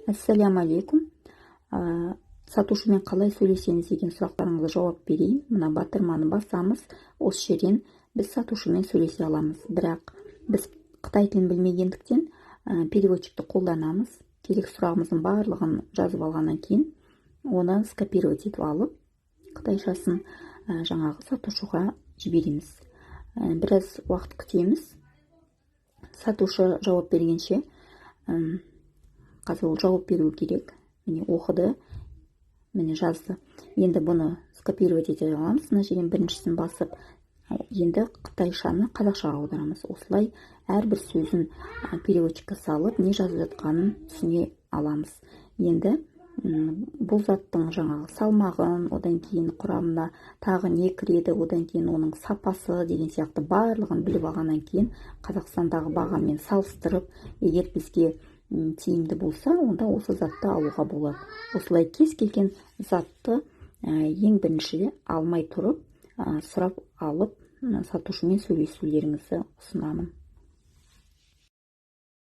Ассаляму алейкум. Сатушымен қалай сөйлесеміз деген сұрақтарыңызға жауап берейін. Мына батырманы басамыз. Осы жерден біз сатушымен сөйлесе аламыз. Бірақ біз қытай тілін білмегендіктен переводчикті қолданамыз. Керек сұрағымыздың барлығын жазып алғаннан кейін оны скопировать етіп алып, қытайшасын жаңағы сатушыға жібереміз. Біраз уақыт күтеміз. Сатушы жауап бергенше, қазір ол жауап беру керек. Міне оқыды, міне жазды. Енді бұны скопировать ете аламыз. Мына жерден біріншісін басып, енді қытайшаны қазақшаға аударамыз. Осылай әрбір сөзін переводчикке салып, не жазып жатқанын түсіне аламыз. Енді бұл заттың жаңағы салмағын, одан кейін құрамына тағы не кіреді, одан кейін оның сапасы деген сияқты барлығын біліп алғаннан кейін Қазақстандағы бағамен салыстырып, егер бізге тиімді болса, онда осы затты алуға болады. Осылай кез келген затты ең бірінші алмай тұрып, сұрап алып, сатушымен сөйлесулеріңізді ұсынамын.